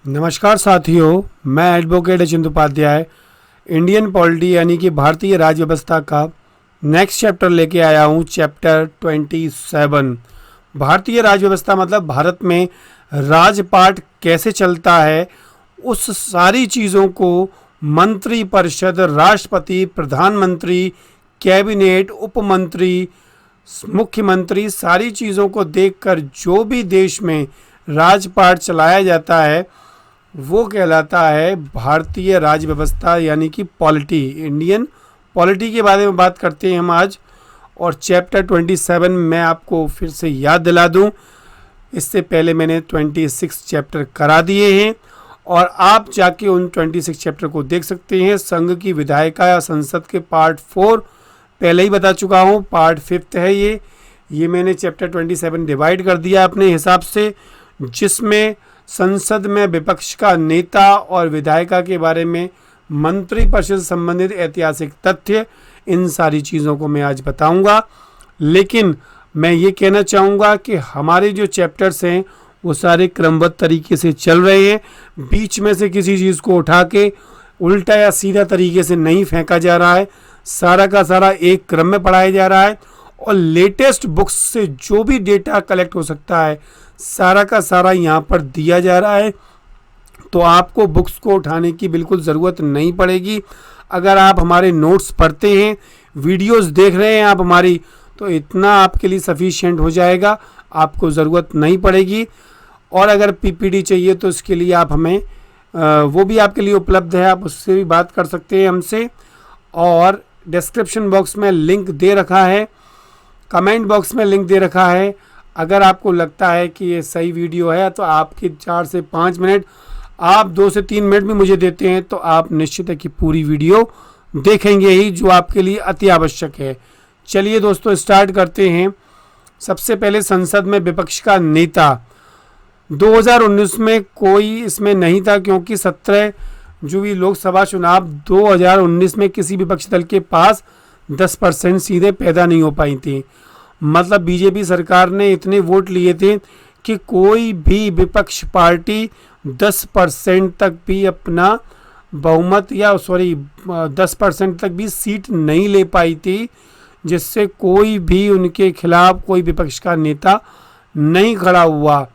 नमस्कार साथियों, मैं एडवोकेट अचिंत उपाध्याय इंडियन पॉलिटी यानी कि भारतीय राज्य व्यवस्था का नेक्स्ट चैप्टर लेके आया हूँ। चैप्टर 27। भारतीय राज्य व्यवस्था मतलब भारत में राजपाट कैसे चलता है, उस सारी चीज़ों को मंत्री परिषद, राष्ट्रपति, प्रधानमंत्री, कैबिनेट, उपमंत्री, मुख्यमंत्री, सारी चीज़ों को देखकर जो भी देश में राजपाट चलाया जाता है वो कहलाता है भारतीय राज्य व्यवस्था यानी कि पॉलिटी। इंडियन पॉलिटी के बारे में बात करते हैं हम आज। और चैप्टर 27 मैं आपको फिर से याद दिला दूं, इससे पहले मैंने 26 चैप्टर करा दिए हैं और आप जाके उन 26 चैप्टर को देख सकते हैं। संघ की विधायिका या संसद के पार्ट 4 पहले ही बता चुका हूँ, पार्ट 5 है ये मैंने चैप्टर 27 डिवाइड कर दिया अपने हिसाब से, जिसमें संसद में विपक्ष का नेता और विधायिका के बारे में मंत्री परिषद से संबंधित ऐतिहासिक तथ्य, इन सारी चीज़ों को मैं आज बताऊंगा। लेकिन मैं ये कहना चाहूँगा कि हमारे जो चैप्टर्स हैं वो सारे क्रमबद्ध तरीके से चल रहे हैं। बीच में से किसी चीज़ को उठा के उल्टा या सीधा तरीके से नहीं फेंका जा रहा है, सारा का सारा एक क्रम में पढ़ाया जा रहा है। और लेटेस्ट बुक्स से जो भी डेटा कलेक्ट हो सकता है सारा का सारा यहाँ पर दिया जा रहा है, तो आपको बुक्स को उठाने की बिल्कुल ज़रूरत नहीं पड़ेगी। अगर आप हमारे नोट्स पढ़ते हैं, वीडियोस देख रहे हैं आप हमारी, तो इतना आपके लिए सफिशिएंट हो जाएगा, आपको ज़रूरत नहीं पड़ेगी। और अगर पीपीटी चाहिए तो इसके लिए आप हमें वो भी आपके लिए उपलब्ध है, आप उससे भी बात कर सकते हैं हमसे। और डिस्क्रिप्शन बॉक्स में लिंक दे रखा है, कमेंट बॉक्स में लिंक दे रखा है। अगर आपको लगता है कि ये सही वीडियो है तो आपके 4 से 5 मिनट, आप 2 से 3 मिनट भी मुझे देते हैं तो आप निश्चित है कि पूरी वीडियो देखेंगे ही, जो आपके लिए अति आवश्यक है। चलिए दोस्तों स्टार्ट करते हैं। सबसे पहले संसद में विपक्ष का नेता 2019 में कोई इसमें नहीं था, क्योंकि 17 जो भी लोकसभा चुनाव 2019 में किसी विपक्ष दल के पास 10% सीधे पैदा नहीं हो पाई थी। मतलब बीजेपी सरकार ने इतने वोट लिए थे कि कोई भी विपक्ष पार्टी 10% तक भी अपना बहुमत या 10% तक भी सीट नहीं ले पाई थी, जिससे कोई भी उनके खिलाफ कोई विपक्ष का नेता नहीं खड़ा हुआ।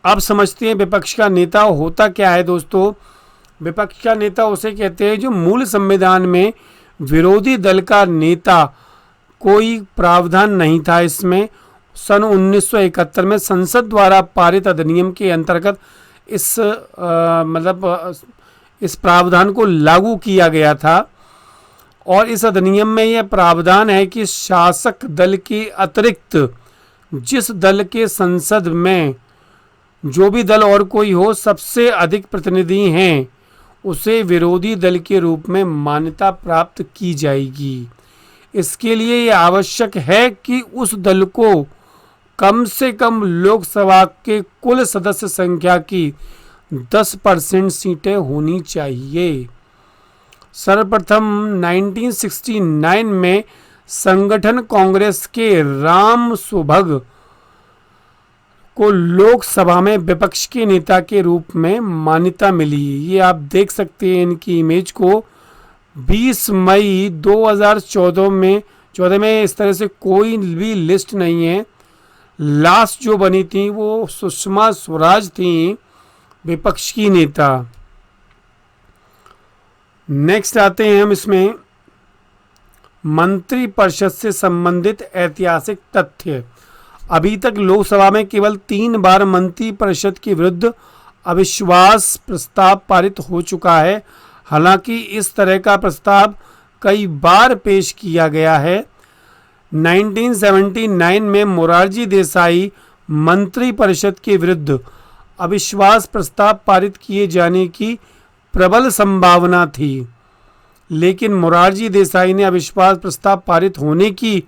अब समझते हैं विपक्ष का नेता होता क्या है दोस्तों। विपक्ष का नेता उसे कहते हैं जो मूल संविधान में विरोधी दल का नेता, कोई प्रावधान नहीं था इसमें। सन 1971 में संसद द्वारा पारित अधिनियम के अंतर्गत इस प्रावधान को लागू किया गया था। और इस अधिनियम में यह प्रावधान है कि शासक दल के अतिरिक्त जिस दल के संसद में जो भी दल और कोई हो सबसे अधिक प्रतिनिधि हैं, उसे विरोधी दल के रूप में मान्यता प्राप्त की जाएगी। इसके लिए यह आवश्यक है कि उस दल को कम से कम लोकसभा के कुल सदस्य संख्या की 10% सीटें होनी चाहिए। सर्वप्रथम 1969 में संगठन कांग्रेस के राम सुभग को लोकसभा में विपक्ष के नेता के रूप में मान्यता मिली। ये आप देख सकते हैं इनकी इमेज को। 20 मई 2014 में इस तरह से कोई भी लिस्ट नहीं है। लास्ट जो बनी थी वो सुषमा स्वराज थी, विपक्ष की नेता। नेक्स्ट आते हैं हम इसमें मंत्री परिषद से संबंधित ऐतिहासिक तथ्य। अभी तक लोकसभा में केवल 3 बार मंत्री परिषद के विरुद्ध अविश्वास प्रस्ताव पारित हो चुका है। हालांकि इस तरह का प्रस्ताव कई बार पेश किया गया है। 1979 में मोरारजी देसाई मंत्री परिषद के विरुद्ध अविश्वास प्रस्ताव पारित किए जाने की प्रबल संभावना थी, लेकिन मोरारजी देसाई ने अविश्वास प्रस्ताव पारित होने की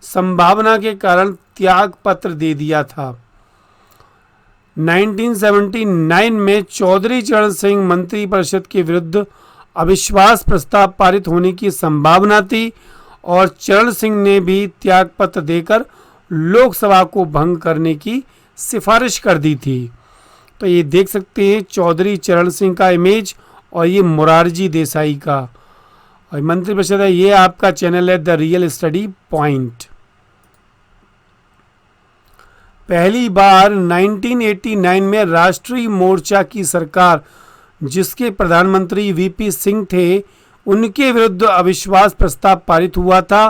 संभावना के कारण त्याग पत्र दे दिया था। 1979 में चौधरी चरण सिंह मंत्री परिषद के विरुद्ध अविश्वास प्रस्ताव पारित होने की संभावना थी और चरण सिंह ने भी त्यागपत्र देकर लोकसभा को भंग करने की सिफारिश कर दी थी। तो ये देख सकते हैं चौधरी चरण सिंह का इमेज और ये मोरारजी देसाई का, और मंत्रिपरिषद है। ये आपका चैनल है द रियल स्टडी पॉइंट। पहली बार 1989 में राष्ट्रीय मोर्चा की सरकार, जिसके प्रधानमंत्री वीपी सिंह थे, उनके विरुद्ध अविश्वास प्रस्ताव पारित हुआ था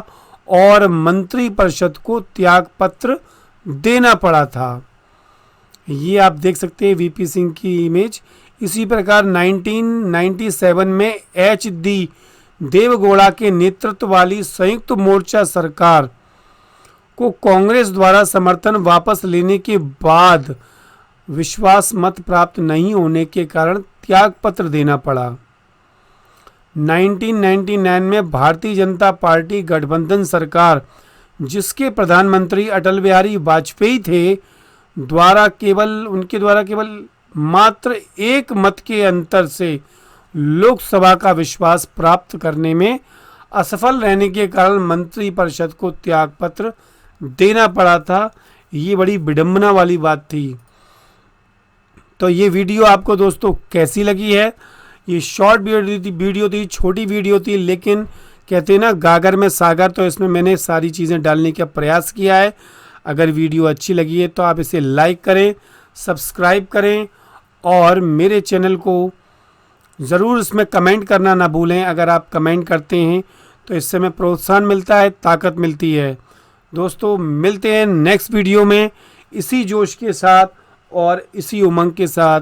और मंत्रिपरिषद को त्यागपत्र देना पड़ा था। ये आप देख सकते हैं वीपी सिंह की इमेज। इसी प्रकार 1997 में एच.डी. देवगौड़ा के नेतृत्व वाली संयुक्त मोर्चा सरकार को कांग्रेस द्वारा समर्थन वापस लेने के बाद विश्वास मत प्राप्त नहीं होने के कारण त्यागपत्र देना पड़ा। 1999 में भारतीय जनता पार्टी गठबंधन सरकार, जिसके प्रधानमंत्री अटल बिहारी वाजपेयी थे, उनके द्वारा केवल मात्र एक मत के अंतर से लोकसभा का विश्वास प्राप्त करने में असफल रहने के कारण मंत्रिपरिषद को त्यागपत्र देना पड़ा था। ये बड़ी विडंबना वाली बात थी। तो ये वीडियो आपको दोस्तों कैसी लगी है? ये शॉर्ट वीडियो थी, छोटी वीडियो थी, लेकिन कहते हैं ना गागर में सागर, तो इसमें मैंने सारी चीज़ें डालने का प्रयास किया है। अगर वीडियो अच्छी लगी है तो आप इसे लाइक करें, सब्सक्राइब करें और मेरे चैनल को ज़रूर इसमें कमेंट करना ना भूलें। अगर आप कमेंट करते हैं तो इससे हमें प्रोत्साहन मिलता है, ताकत मिलती है। दोस्तों मिलते हैं नेक्स्ट वीडियो में इसी जोश के साथ और इसी उमंग के साथ।